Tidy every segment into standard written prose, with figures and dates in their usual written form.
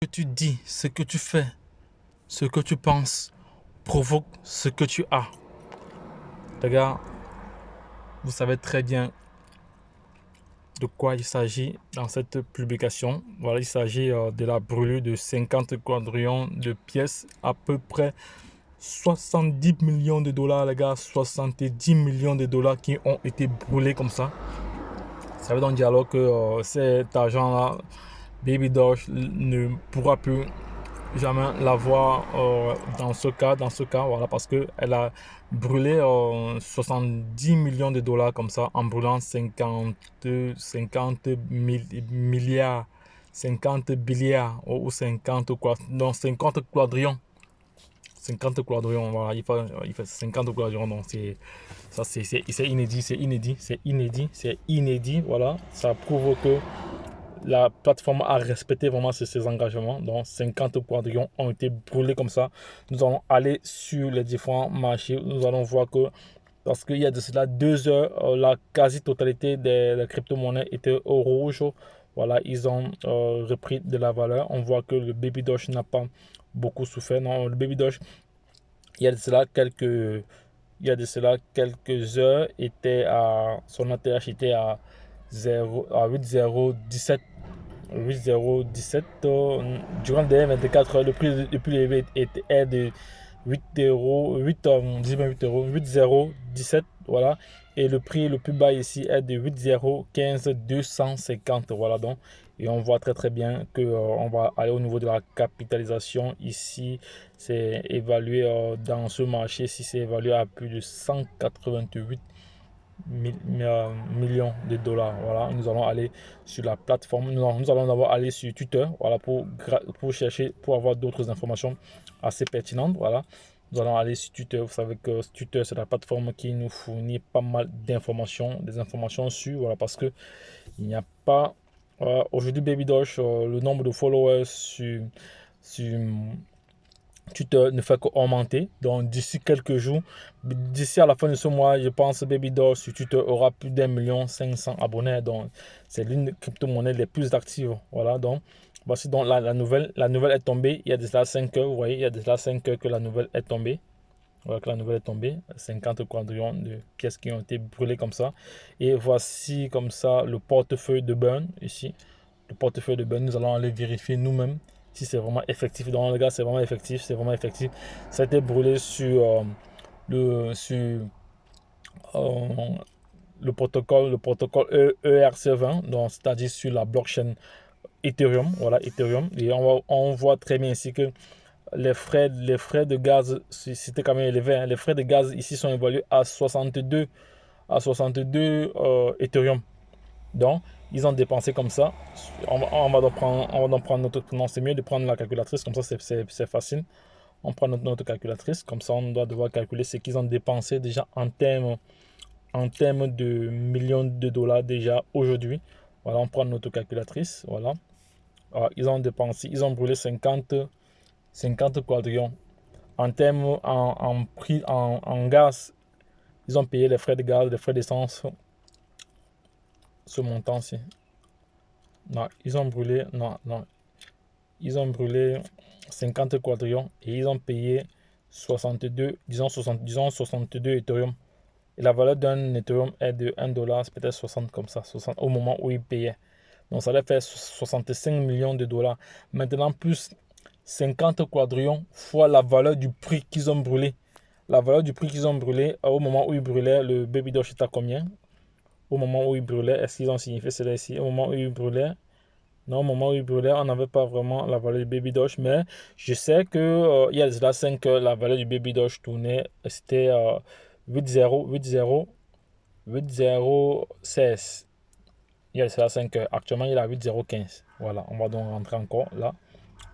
Ce que tu dis, ce que tu fais, ce que tu penses provoque ce que tu as. Les gars, vous savez très bien de quoi il s'agit dans cette publication. Voilà, il s'agit de la brûlure de 50 quadrillions de pièces, à peu près 70 millions de dollars, les gars, 70 millions de dollars qui ont été brûlés comme ça. Ça veut donc dire alors que cet argent-là, Baby Doge ne pourra plus jamais l'avoir dans ce cas, voilà, parce qu'elle a brûlé 70 millions de dollars comme ça en brûlant 50 milliards, 50 billiards ou 50 quoi, non, 50 quadrillions. 50 quadrillions, voilà, il fait 50 quadrillions, donc c'est inédit, c'est inédit, c'est inédit, c'est inédit, voilà, ça prouve que la plateforme a respecté vraiment ses engagements. Donc 50 quadrillions ont été brûlés comme ça. Nous allons aller sur les différents marchés. Nous allons voir que, parce qu'il y a de cela 2 heures, la quasi-totalité des crypto-monnaies était au rouge. Voilà, ils ont repris de la valeur. On voit que le Baby Doge n'a pas beaucoup souffert. Non, le Baby Doge, il y a de cela quelques heures, son ATH était à 8,017 8,017. Durant les 24 heures, le prix le plus élevé est de 8 euros, 8, 8 euros, 8,017. Voilà. Et le prix le plus bas ici est de 8,015 250. Voilà donc. Et on voit très très bien que on va aller au niveau de la capitalisation. Ici, c'est évalué dans ce marché, si c'est évalué à plus de 188 millions de dollars. Voilà, nous allons aller sur la plateforme. Nous allons d'abord aller sur Twitter, voilà, pour chercher, pour avoir d'autres informations assez pertinentes. Voilà, nous allons aller sur Twitter. Vous savez que Twitter, c'est la plateforme qui nous fournit pas mal d'informations, des informations sur, voilà, parce que il n'y a pas aujourd'hui Baby Doge, le nombre de followers sur Twitter ne fait qu'augmenter. Donc d'ici quelques jours, d'ici à la fin de ce mois, je pense Baby Doll sur Twitter aura plus d'1,5 million abonnés. Donc c'est l'une des crypto-monnaies les plus actives. Voilà, donc voici donc la nouvelle est tombée. Il y a de cela 5 heures. Vous voyez, il y a de cela 5 heures que la nouvelle est tombée. Voilà que la nouvelle est tombée. 50 quadrillions de pièces qui ont été brûlées comme ça. Et voici comme ça le portefeuille de burn ici. Le portefeuille de burn, nous allons aller vérifier nous-mêmes si c'est vraiment effectif. Donc les gars, c'est vraiment effectif, c'est vraiment effectif. Ça a été brûlé sur euh, le protocole ERC20, donc c'est-à-dire sur la blockchain Ethereum. Voilà, Ethereum. Et on voit très bien ici que les frais de gaz, c'était quand même élevé, hein. Les frais de gaz ici sont évalués à 62 Ethereum. Donc, ils ont dépensé comme ça. On va donc prendre notre. Non, c'est mieux de prendre la calculatrice, comme ça c'est facile. On prend notre calculatrice, comme ça on doit devoir calculer ce qu'ils ont dépensé déjà en termes de millions de dollars déjà aujourd'hui. Voilà, on prend notre calculatrice. Voilà. Alors, ils ont dépensé, ils ont brûlé 50 quadrillions. En termes, en prix, en gaz, ils ont payé les frais de gaz, les frais d'essence, ce montant-ci. Non, ils ont brûlé, non, ils ont brûlé 50 quadrillions et ils ont payé 62, disons 62 Ethereum. Et la valeur d'un Ethereum est de 1 dollar, c'est peut-être 60 comme ça, 60 au moment où ils payaient. Donc ça leur fait 65 millions de dollars. Maintenant, plus 50 quadrillions fois la valeur du prix qu'ils ont brûlé. La valeur du prix qu'ils ont brûlé, au moment où ils brûlaient, le Baby Doge est à combien? Au moment où ils brûlaient, est-ce qu'ils ont signifié cela ici? Au moment où ils brûlaient, non, au moment où il brûlait, on n'avait pas vraiment la valeur du Baby Doge, mais je sais que il y a déjà 5 heures, la valeur du Baby Doge tournait, c'était 8,0, 8,0, 8,016. Il y a déjà 5 heures. Actuellement, il est à 8,015. Voilà, on va donc rentrer encore là.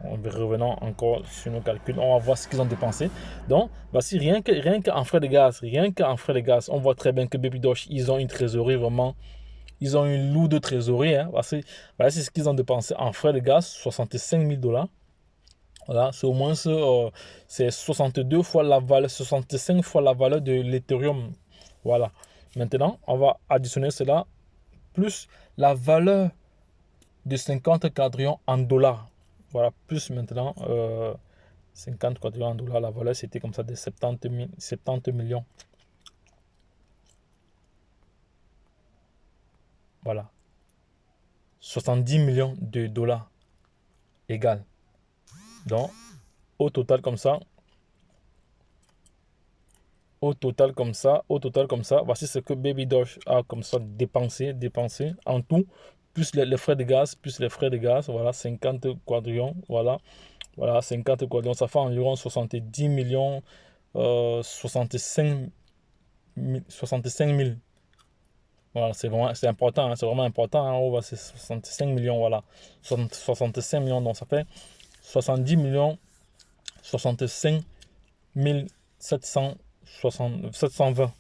Revenons encore sur nos calculs. On va voir ce qu'ils ont dépensé. Donc, voici rien qu'en frais de gaz, on voit très bien que Baby Doge, ils ont une trésorerie vraiment. Ils ont une lourde trésorerie, hein, parce que voilà, c'est ce qu'ils ont dépensé en frais de gaz, 65 000 dollars. Voilà, c'est au moins c'est 62 fois la valeur, 65 fois la valeur de l'Ethereum. Voilà. Maintenant, on va additionner cela plus la valeur de 50 quadrillions en dollars. Voilà, plus maintenant 50 quadrillions de dollars. La valeur, c'était comme ça de 70 millions. Voilà. 70 millions de dollars égal. Donc, au total comme ça, voici ce que Baby Doge a comme ça dépensé en tout, plus les frais de gaz, voilà, 50 quadrillions, voilà, 50 quadrillions, ça fait environ 70 millions, 65 000. Voilà, c'est important, hein, c'est vraiment important, hein, on va, c'est 65 millions, voilà, 65 millions, donc ça fait 70 millions, 65 720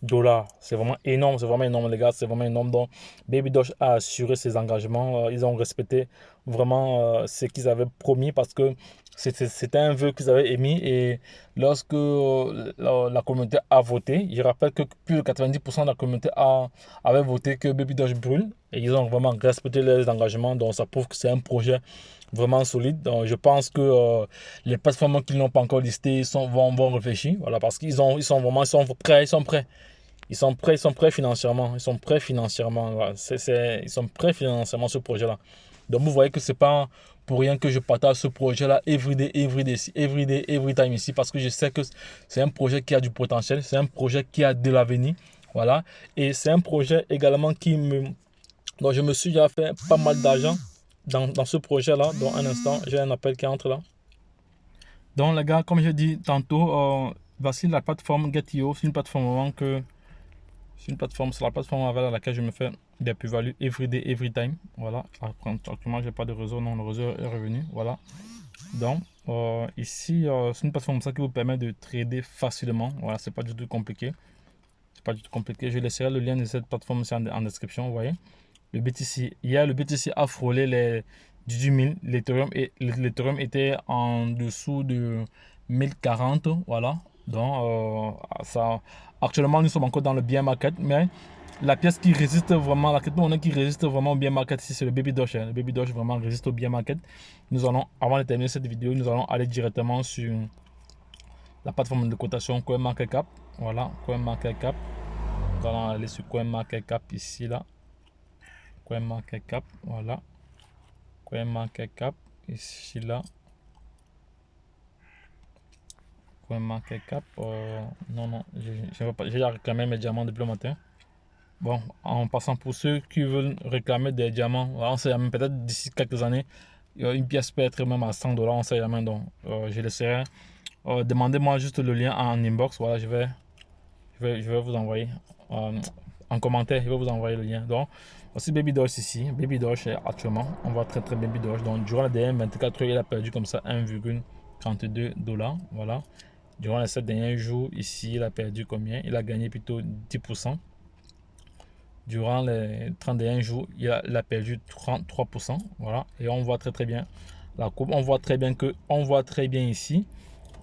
dollars. C'est vraiment énorme, les gars, c'est vraiment énorme. Donc, Baby Doge a assuré ses engagements. Ils ont respecté vraiment ce qu'ils avaient promis parce que c'était un vœu qu'ils avaient émis. Et lorsque la communauté a voté, je rappelle que plus de 90% de la communauté avait voté que Baby Doge brûle. Et ils ont vraiment respecté leurs engagements. Donc, ça prouve que c'est un projet vraiment solide. Donc, je pense que les plateformes qui n'ont pas encore listé vont réfléchir. Voilà, parce qu'ils sont prêts, ils sont prêts. Ils sont prêts financièrement. Ils sont prêts financièrement. Voilà. Ils sont prêts financièrement ce projet-là. Donc vous voyez que c'est pas pour rien que je partage ce projet-là every time ici parce que je sais que c'est un projet qui a du potentiel, c'est un projet qui a de l'avenir. Voilà. Et c'est un projet également dont je me suis déjà fait pas mal d'argent dans ce projet-là. Donc un instant, j'ai un appel qui entre là. Donc les gars, comme je dis tantôt, voici la plateforme Get.io. C'est une plateforme vraiment que c'est la plateforme avec laquelle je me fais des plus-values everyday, every time. Voilà. Actuellement, j'ai pas de réseau. Non, le réseau est revenu. Voilà. Donc, ici, c'est une plateforme ça qui vous permet de trader facilement. Voilà, c'est pas du tout compliqué. C'est pas du tout compliqué. Je laisserai le lien de cette plateforme ici en description. Vous voyez. Le BTC, hier, le BTC a frôlé les 18 000. L'Ethereum était en dessous de 1040. Voilà. Donc, actuellement, nous sommes encore dans le bear market, mais la pièce qui résiste vraiment, la crypto-monnaie qui résiste vraiment au bear market, ici, c'est le Baby Doge. Le Baby Doge vraiment résiste au bear market. Nous allons, avant de terminer cette vidéo, nous allons aller directement sur la plateforme de cotation CoinMarketCap. Voilà, CoinMarketCap. Nous allons aller sur CoinMarketCap ici, là. CoinMarketCap, voilà. CoinMarketCap, ici, là. CoinMarketCap, non, j'ai déjà réclamé mes diamants depuis le matin. Bon, en passant pour ceux qui veulent réclamer des diamants, on sait jamais, peut-être d'ici quelques années, une pièce peut être même à 100 dollars, on sait jamais. Donc, je laisserai. Demandez-moi juste le lien en inbox. Voilà, je vais vous envoyer en commentaire. Je vais vous envoyer le lien. Donc, aussi Baby Doge ici. Baby Doge actuellement, on voit très Baby Doge. Donc, durant la dernière 24 heures, il a perdu comme ça 1,32 dollars. Voilà. Durant les 7 derniers jours, ici, il a perdu combien? Il a gagné plutôt 10%. Durant les 31 jours, il a perdu 33%. Voilà. Et on voit très bien la courbe. On voit très bien ici.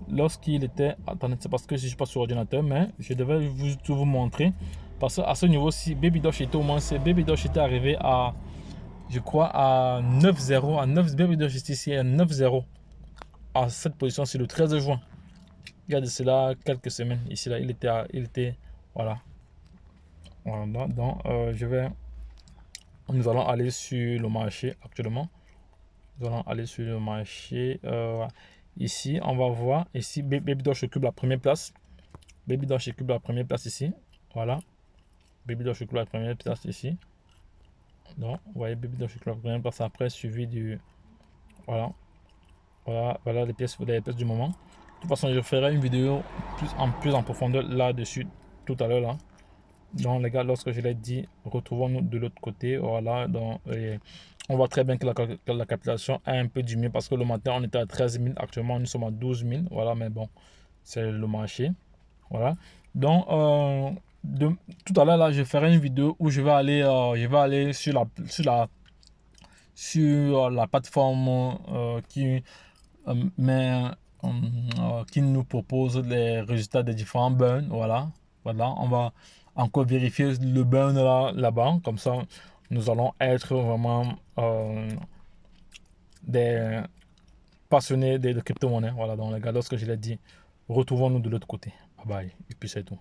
Lorsqu'il était... Attendez, c'est parce que je ne suis pas sur ordinateur, mais je devais vous montrer. Parce qu'à ce niveau-ci, Baby Doge était au moins... Baby Doge était arrivé à... Je crois à 9-0. Baby Doge était ici à 9-0. À cette position, c'est le 13 juin. Regardez, c'est là quelques semaines. Ici, là, il était... Voilà. Voilà, donc nous allons aller sur le marché actuellement. Nous allons aller sur le marché. Ici, on va voir. Ici, Baby Doge occupe la première place. Baby Doge occupe la première place ici. Voilà. Baby Doge occupe la première place ici. Donc, vous voyez, Baby Doge occupe la première place après, suivi du. Voilà. Voilà les pièces du moment. De toute façon, je ferai une vidéo plus en profondeur là-dessus tout à l'heure. Là. Donc les gars, lorsque je l'ai dit, retrouvons-nous de l'autre côté. Voilà, donc on voit très bien que la capitalisation a un peu diminué parce que le matin on était à 13 000, actuellement nous sommes à 12 000. Voilà, mais bon, c'est le marché. Voilà. Donc tout à l'heure là, je ferai une vidéo où je vais aller sur la plateforme qui nous propose les résultats des différents burns. Voilà, on va encore vérifier le burn là-bas. Comme ça, nous allons être vraiment des passionnés de crypto-monnaie. Voilà, donc les gars, lorsque je l'ai dit, retrouvons-nous de l'autre côté. Bye bye. Et puis c'est tout.